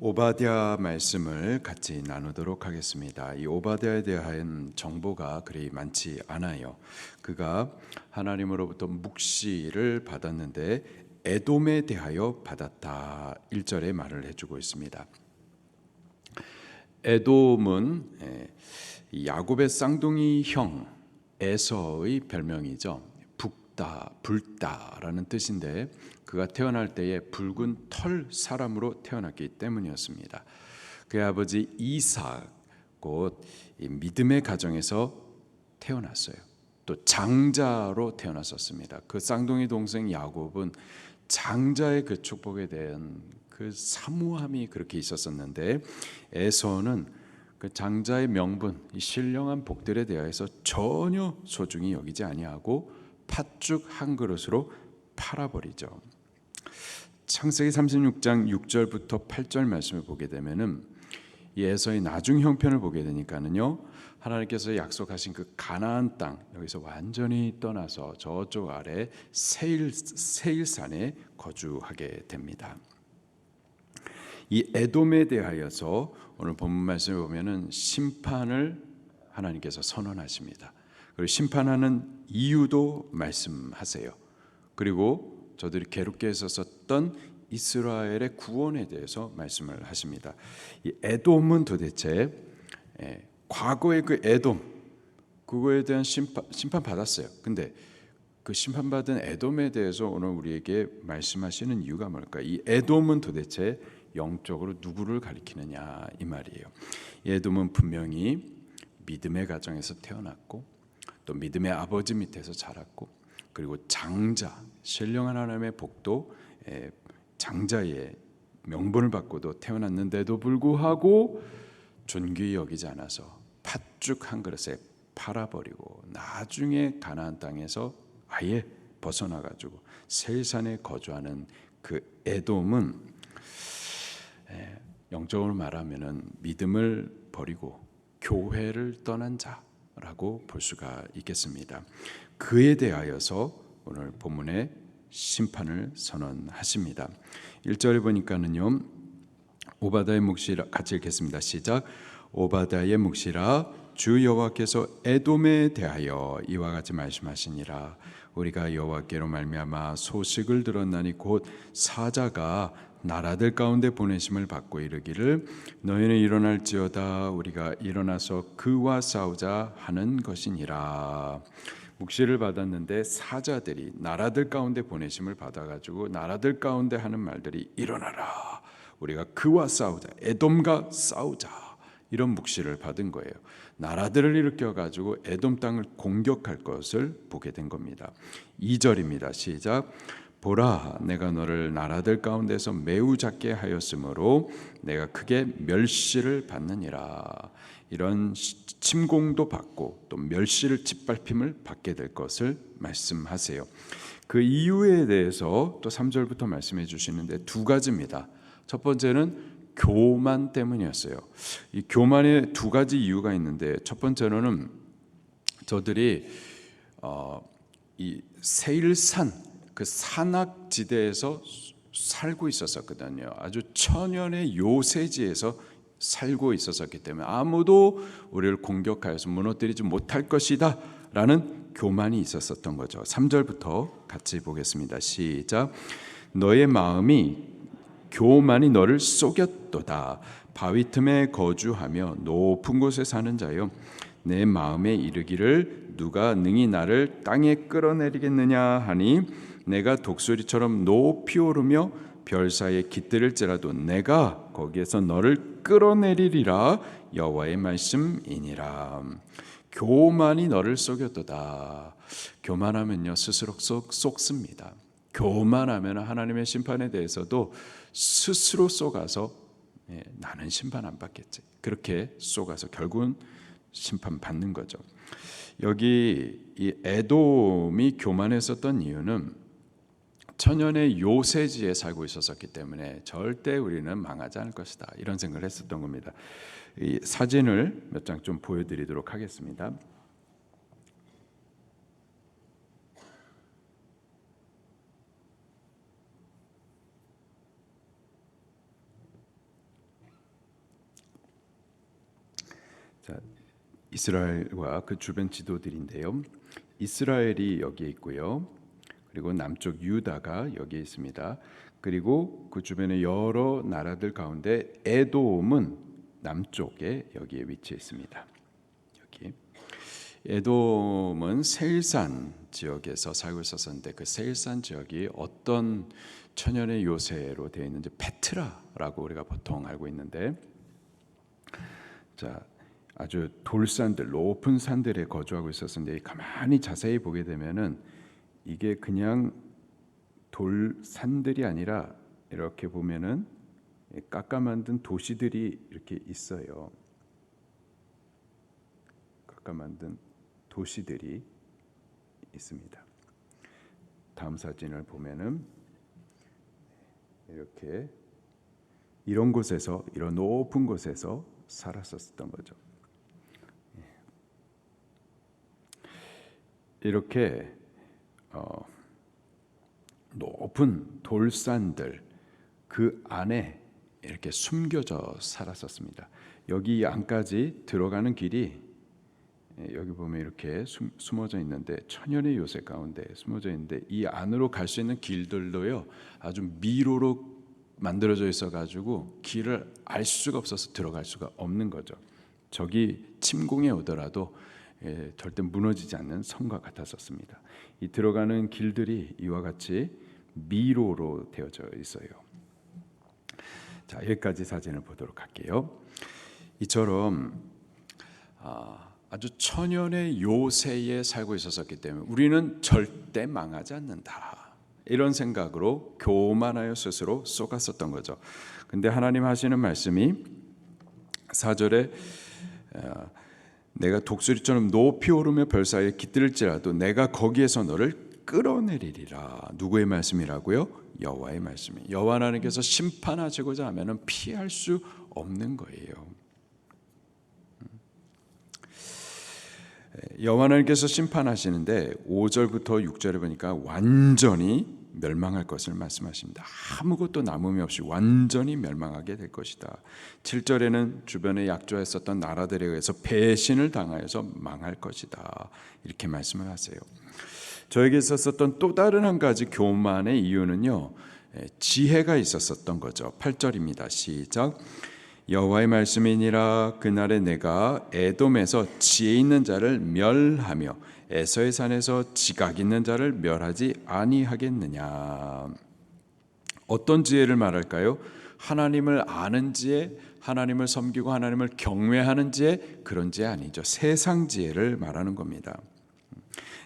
오바댜 말씀을 같이 나누도록 하겠습니다. 이 오바댜에 대한 정보가 그리 많지 않아요. 그가 하나님으로부터 묵시를 받았는데 에돔에 대하여 받았다 1절에 말을 해주고 있습니다. 에돔은 야곱의 쌍둥이 형 에서의 별명이죠. 붓다, 붉다라는 뜻인데 그가 태어날 때에 붉은 털 사람으로 태어났기 때문이었습니다. 그의 아버지 이삭 곧 믿음의 가정에서 태어났어요. 또 장자로 태어났었습니다. 그 쌍둥이 동생 야곱은 장자의 그 축복에 대한 그 사무함이 그렇게 있었었는데 에서는 그 장자의 명분, 이 신령한 복들에 대해서 전혀 소중히 여기지 아니하고 팥죽 한 그릇으로 팔아버리죠. 창세기 36장 6절부터 8절 말씀을 보게 되면은 이 에서의 나중 형편을 보게 되니까는요, 하나님께서 약속하신 그 가나안 땅 여기서 완전히 떠나서 저쪽 아래 세일산에 거주하게 됩니다. 이 에돔에 대하여서 오늘 본문 말씀을 보면은 심판을 하나님께서 선언하십니다. 그리고 심판하는 이유도 말씀하세요. 그리고 저들이 괴롭게 했었던 이스라엘의 구원에 대해서 말씀을 하십니다. 이 에돔은 도대체 과거의 그 에돔 그거에 대한 심판 받았어요. 근데 그 심판받은 에돔에 대해서 오늘 우리에게 말씀하시는 이유가 뭘까? 이 에돔은 도대체 영적으로 누구를 가리키느냐 이 말이에요. 에돔은 분명히 믿음의 가정에서 태어났고 또 믿음의 아버지 밑에서 자랐고 그리고 장자, 신령한 하나님의 복도 장자의 명분을 받고도 태어났는데도 불구하고 존귀히 여기지 않아서 팥죽 한 그릇에 팔아버리고 나중에 가나안 땅에서 아예 벗어나가지고 세일산에 거주하는 그 에돔은 영적으로 말하면은 믿음을 버리고 교회를 떠난 자라고 볼 수가 있겠습니다. 그에 대하여서 오늘 본문에 심판을 선언하십니다. 1절에 보니까는요, 오바댜의 묵시라 같이 읽겠습니다. 시작. 오바댜의 묵시라 주 여호와께서 에돔에 대하여 이와 같이 말씀하시니라. 우리가 여호와께로 말미암아 소식을 들었나니 곧 사자가 나라들 가운데 보내심을 받고 이르기를 너희는 일어날지어다 우리가 일어나서 그와 싸우자 하는 것이니라. 묵시를 받았는데 사자들이 나라들 가운데 보내심을 받아가지고 나라들 가운데 하는 말들이 일어나라 우리가 그와 싸우자 에돔과 싸우자 이런 묵시를 받은 거예요. 나라들을 일으켜가지고 에돔 땅을 공격할 것을 보게 된 겁니다. 2절입니다. 시작. 보라 내가 너를 나라들 가운데서 매우 작게 하였으므로 내가 크게 멸시를 받느니라. 이런 침공도 받고 또 멸시를 짓밟힘을 받게 될 것을 말씀하세요. 그 이유에 대해서 또 3절부터 말씀해 주시는데 두 가지입니다. 첫 번째는 교만 때문이었어요. 이 교만에 두 가지 이유가 있는데 첫 번째로는 저들이 이 세일산 그 산악지대에서 살고 있었거든요. 아주 천연의 요새지에서 살고 있었기 때문에 아무도 우리를 공격하여서 무너뜨리지 못할 것이다 라는 교만이 있었던 거죠. 3절부터 같이 보겠습니다. 시작. 너의 마음이 교만이 너를 속였도다. 바위 틈에 거주하며 높은 곳에 사는 자여 내 마음에 이르기를 누가 능히 나를 땅에 끌어내리겠느냐 하니 내가 독수리처럼 높이 오르며 별 사이에 깃들을지라도 내가 거기에서 너를 끌어내리리라 여호와의 말씀이니라. 교만이 너를 속였도다. 교만하면요 스스로 속습니다. 교만하면 하나님의 심판에 대해서도 스스로 쏘가서 나는 심판 안 받겠지 그렇게 쏘가서 결국은 심판 받는 거죠. 여기 이 에돔이 교만했었던 이유는 천연의 요새지에 살고 있었기 때문에 절대 우리는 망하지 않을 것이다 이런 생각을 했었던 겁니다. 이 사진을 몇 장 좀 보여드리도록 하겠습니다. 자, 이스라엘과 그 주변 지도들인데요. 이스라엘이 여기에 있고요. 그리고 남쪽 유다가 여기에 있습니다. 그리고 그 주변의 여러 나라들 가운데 에돔은 남쪽에 여기에 위치해 있습니다. 여기 에돔은 세일산 지역에서 살고 있었는데 그 세일산 지역이 어떤 천연의 요새로 되어 있는지 페트라라고 우리가 보통 알고 있는데, 자, 아주 돌산들, 높은 산들에 거주하고 있었는데 가만히 자세히 보게 되면은 이게 그냥 돌산들이 아니라 이렇게 보면은 깎아 만든 도시들이 이렇게 있어요. 깎아 만든 도시들이 있습니다. 다음 사진을 보면은 이렇게 이런 곳에서, 이런 높은 곳에서 살았었던 거죠. 이렇게 높은 돌산들 그 안에 이렇게 숨겨져 살았었습니다. 여기 안까지 들어가는 길이 여기 보면 이렇게 숨어져 있는데, 천연의 요새 가운데 숨어져 있는데 이 안으로 갈 수 있는 길들도요 아주 미로로 만들어져 있어 가지고 길을 알 수가 없어서 들어갈 수가 없는 거죠. 적이 침공해 오더라도 절대 무너지지 않는 성과 같았었습니다. 이 들어가는 길들이 이와 같이 미로로 되어져 있어요. 자, 여기까지 사진을 보도록 할게요. 이처럼 아주 천연의 요새에 살고 있었기 때문에 우리는 절대 망하지 않는다, 이런 생각으로 교만하여 스스로 쏘갔었던 거죠. 근데 하나님 하시는 말씀이 4절에 내가 독수리처럼 높이 오르며 별 사이에 깃들을지라도 내가 거기에서 너를 끌어내리리라. 누구의 말씀이라고요? 여호와의 말씀이. 여호와 하나님께서 심판하시고자 하면은 피할 수 없는 거예요. 여호와 하나님께서 심판하시는데 5절부터 6절에 보니까 완전히 멸망할 것을 말씀하십니다. 아무것도 남음이 없이 완전히 멸망하게 될 것이다. 7절에는 주변에 약조했었던 나라들에 의해서 배신을 당하여서 망할 것이다, 이렇게 말씀을 하세요. 저에게 있었던 또 다른 한 가지 교만의 이유는요, 지혜가 있었던 거죠. 8절입니다. 시작. 여호와의 말씀이니라. 그날에 내가 에돔에서 지혜 있는 자를 멸하며 에서의 산에서 지각 있는 자를 멸하지 아니하겠느냐. 어떤 지혜를 말할까요? 하나님을 아는 지혜, 하나님을 섬기고 하나님을 경외하는 지혜, 그런 지혜 아니죠. 세상 지혜를 말하는 겁니다.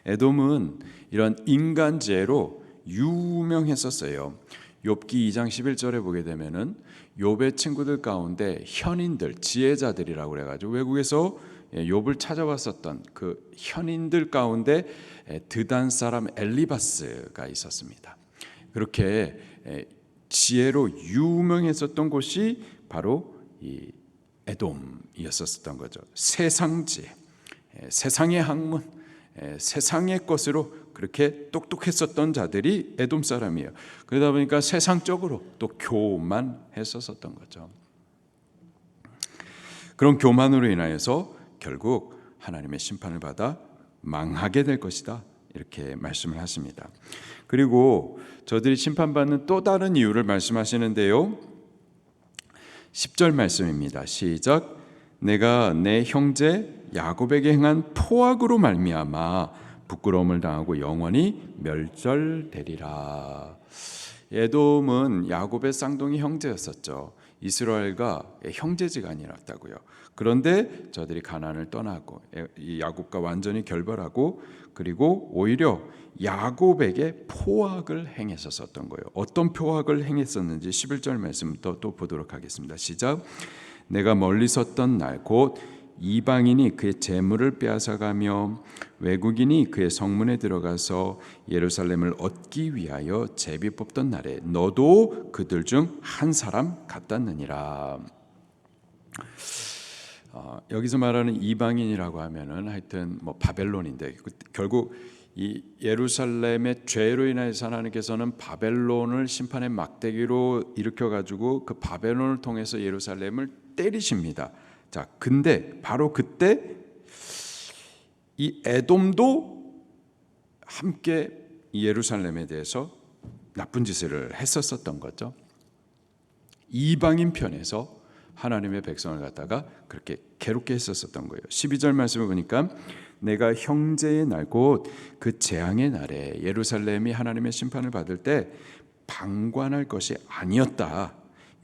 에돔은 이런 인간 지혜로 유명했었어요. 욥기 2장 11절에 보게 되면은 욥의 친구들 가운데 현인들, 지혜자들이라고 그래가지고 외국에서 욥을 찾아왔었던 그 현인들 가운데 드단 사람 엘리바스가 있었습니다. 그렇게 지혜로 유명했었던 곳이 바로 이 에돔이었었던 거죠. 세상 지혜, 세상의 학문, 세상의 것으로 그렇게 똑똑했었던 자들이 에돔 사람이에요. 그러다 보니까 세상적으로 또 교만했었던 거죠. 그런 교만으로 인하여서 결국 하나님의 심판을 받아 망하게 될 것이다, 이렇게 말씀을 하십니다. 그리고 저들이 심판받는 또 다른 이유를 말씀하시는데요, 10절 말씀입니다. 시작. 내가 내 형제 야곱에게 행한 포악으로 말미암아 부끄러움을 당하고 영원히 멸절되리라. 에돔은 야곱의 쌍둥이 형제였었죠. 이스라엘과 형제지간이었다고요. 그런데 저들이 가나안을 떠나고 야곱과 완전히 결별하고, 그리고 오히려 야곱에게 포악을 행했었던 거예요. 어떤 포악을 행했었는지 11절 말씀부터 또 보도록 하겠습니다. 시작. 내가 멀리 섰던 날 곧 이방인이 그의 재물을 빼앗아가며 외국인이 그의 성문에 들어가서 예루살렘을 얻기 위하여 제비 뽑던 날에 너도 그들 중 한 사람 같았느니라. 여기서 말하는 이방인이라고 하면은 하여튼 뭐 바벨론인데, 결국 이 예루살렘의 죄로 인해서 하나님께서는 바벨론을 심판의 막대기로 일으켜 가지고 그 바벨론을 통해서 예루살렘을 때리십니다. 자, 근데 바로 그때 이 에돔도 함께 예루살렘에 대해서 나쁜 짓을 했었던 거죠. 이방인 편에서 하나님의 백성을 갖다가 그렇게 괴롭게 했었던 거예요. 12절 말씀을 보니까 내가 형제의 날 곧 그 재앙의 날에 예루살렘이 하나님의 심판을 받을 때 방관할 것이 아니었다.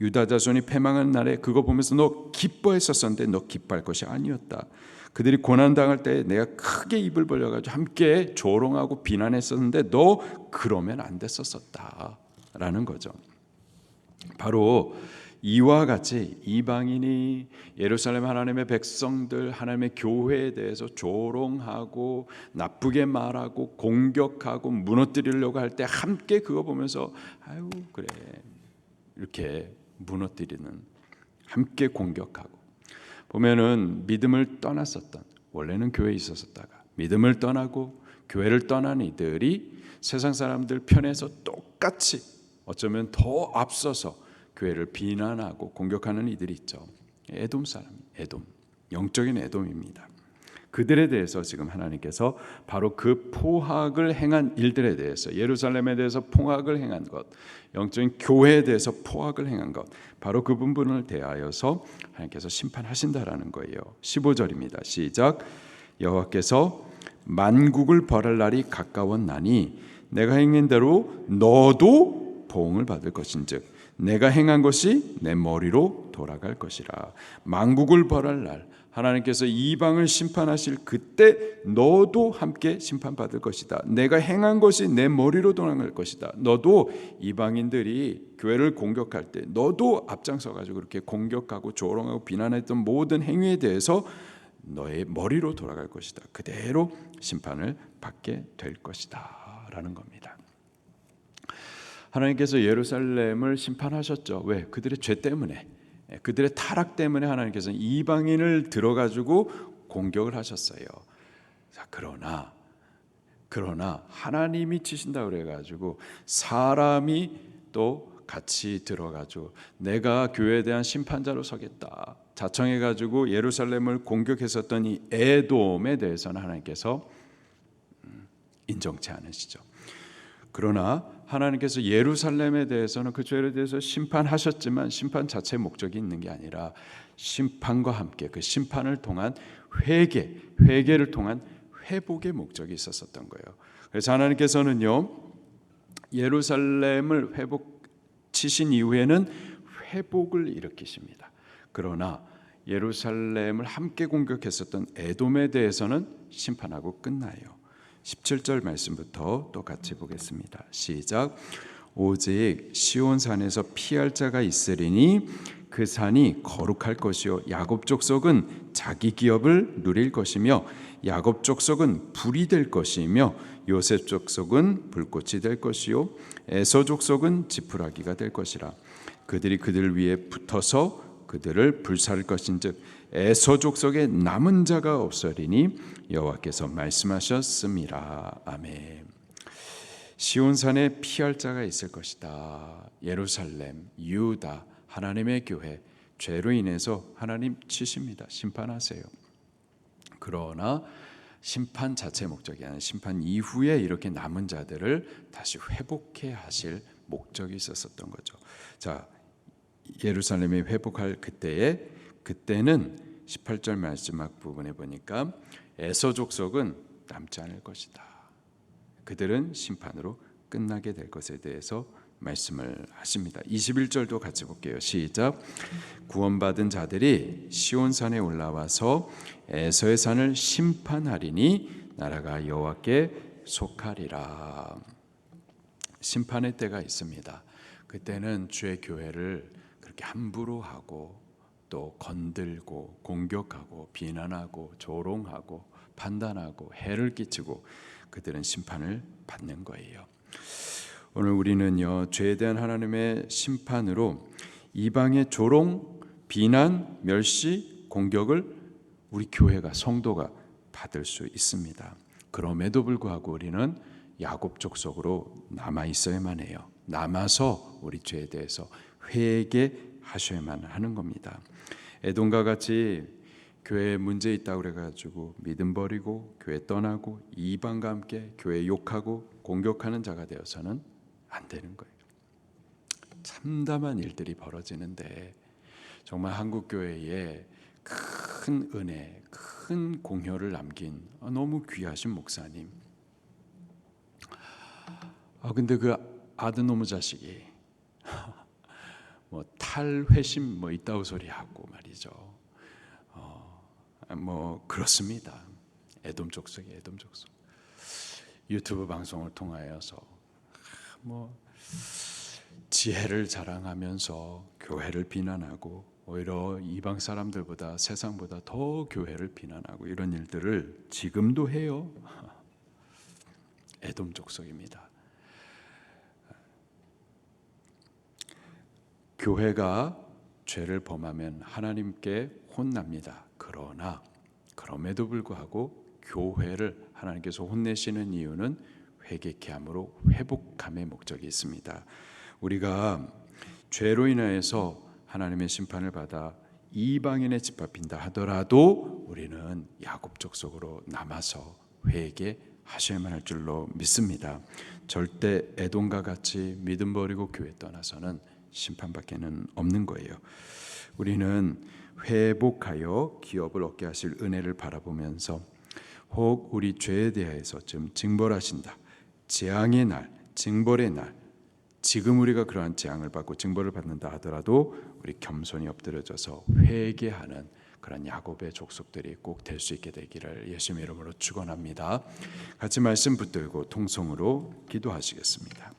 유다 자손이 패망한 날에 그거 보면서 너 기뻐했었었는데 너 기뻐할 것이 아니었다. 그들이 고난당할 때 내가 크게 입을 벌려가지고 함께 조롱하고 비난했었는데 너 그러면 안 됐었었다 라는 거죠. 바로 이와 같이 이방인이 예루살렘 하나님의 백성들, 하나님의 교회에 대해서 조롱하고 나쁘게 말하고 공격하고 무너뜨리려고 할 때 함께 그거 보면서 아유 그래 이렇게 무너뜨리는, 함께 공격하고, 보면은 믿음을 떠났었던, 원래는 교회에 있었다가 믿음을 떠나고 교회를 떠난 이들이 세상 사람들 편에서 똑같이 어쩌면 더 앞서서 교회를 비난하고 공격하는 이들이 있죠. 에돔 사람, 에돔, 영적인 에돔입니다. 그들에 대해서 지금 하나님께서 바로 그 포악을 행한 일들에 대해서, 예루살렘에 대해서 포악을 행한 것, 영적인 교회에 대해서 포악을 행한 것, 바로 그 부분을 대하여서 하나님께서 심판하신다라는 거예요. 15절입니다. 시작. 여호와께서 만국을 벌할 날이 가까웠나니 내가 행한 대로 너도 보응을 받을 것인즉 내가 행한 것이 내 머리로 돌아갈 것이라. 만국을 벌할 날, 하나님께서 이방을 심판하실 그때 너도 함께 심판받을 것이다. 내가 행한 것이 내 머리로 돌아갈 것이다. 너도 이방인들이 교회를 공격할 때 너도 앞장서 가지고 그렇게 공격하고 조롱하고 비난했던 모든 행위에 대해서 너의 머리로 돌아갈 것이다. 그대로 심판을 받게 될 것이다 라는 겁니다. 하나님께서 예루살렘을 심판하셨죠. 왜? 그들의 죄 때문에, 그들의 타락 때문에 하나님께서는 이방인을 들어가지고 공격을 하셨어요. 자, 그러나 하나님이 치신다 그래가지고 사람이 또 같이 들어가지고 내가 교회에 대한 심판자로 서겠다 자청해가지고 예루살렘을 공격했었던 이 에돔에 대해서는 하나님께서 인정치 않으시죠. 그러나 하나님께서 예루살렘에 대해서는 그 죄에 대해서 심판하셨지만 심판 자체의 목적이 있는 게 아니라 심판과 함께 그 심판을 통한 회개를 통한 회복의 목적이 있었던 거예요. 그래서 하나님께서는요 예루살렘을 치신 이후에는 회복을 일으키십니다. 그러나 예루살렘을 함께 공격했었던 에돔에 대해서는 심판하고 끝나요. 17절 말씀부터 또 같이 보겠습니다. 시작. 오직 시온 산에서 피할 자가 있으리니 그 산이 거룩할 것이요 야곱 족속은 자기 기업을 누릴 것이며 야곱 족속은 불이 될 것이며 요셉 족속은 불꽃이 될 것이요 에서 족속은 지푸라기가 될 것이라. 그들이 그들 위에 붙어서 그들을 불살 것인즉 에서 족속에 남은 자가 없으리니 여호와께서 말씀하셨습니다. 아멘. 시온산에 피할 자가 있을 것이다. 예루살렘, 유다, 하나님의 교회, 죄로 인해서 하나님 치십니다. 심판하세요. 그러나 심판 자체 목적이 아니라 심판 이후에 이렇게 남은 자들을 다시 회복해 하실 목적이 있었던 거죠. 자, 예루살렘이 회복할 그때는 18절 마지막 부분에 보니까 에서 족속은 남지 않을 것이다. 그들은 심판으로 끝나게 될 것에 대해서 말씀을 하십니다. 21절도 같이 볼게요. 시작. 구원받은 자들이 시온산에 올라와서 에서의 산을 심판하리니 나라가 여호와께 속하리라. 심판의 때가 있습니다. 그때는 주의 교회를 그렇게 함부로 하고 또 건들고 공격하고 비난하고 조롱하고 판단하고 해를 끼치고 그들은 심판을 받는 거예요. 오늘 우리는요 죄에 대한 하나님의 심판으로 이방의 조롱, 비난, 멸시, 공격을 우리 교회가 성도가 받을 수 있습니다. 그럼에도 불구하고 우리는 야곱 족속으로 남아 있어야만 해요. 남아서 우리 죄에 대해서 회개하셔야만 하는 겁니다. 에돔과 같이 교회에 문제 있다고 그래가지고 믿음 버리고 교회 떠나고 이방과 함께 교회 욕하고 공격하는 자가 되어서는 안 되는 거예요. 참담한 일들이 벌어지는데 정말 한국 교회에 큰 은혜, 큰 공효를 남긴 너무 귀하신 목사님. 근데 그 아들 놈의 자식이 뭐 탈회심 뭐 있다고 소리하고 말이죠. 뭐 그렇습니다. 에돔 족속이 에돔 족속. 유튜브 방송을 통하여서 뭐 지혜를 자랑하면서 교회를 비난하고 오히려 이방 사람들보다 세상보다 더 교회를 비난하고 이런 일들을 지금도 해요. 에돔 족속입니다. 교회가 죄를 범하면 하나님께 혼납니다. 그러나 그럼에도 불구하고 교회를 하나님께서 혼내시는 이유는 회개케 함으로 회복함의 목적이 있습니다. 우리가 죄로 인하여서 하나님의 심판을 받아 이방인에 짓밟힌다 하더라도 우리는 야곱 족속으로 남아서 회개하셔야만 할 줄로 믿습니다. 절대 에돔과 같이 믿음 버리고 교회 떠나서는 심판밖에는 없는 거예요. 우리는 회복하여 기업을 얻게 하실 은혜를 바라보면서 혹 우리 죄에 대해서 좀 징벌하신다, 재앙의 날, 징벌의 날, 지금 우리가 그러한 재앙을 받고 징벌을 받는다 하더라도 우리 겸손히 엎드려져서 회개하는 그런 야곱의 족속들이 꼭 될 수 있게 되기를 예수님의 이름으로 축원합니다. 같이 말씀 붙들고 통성으로 기도하시겠습니다.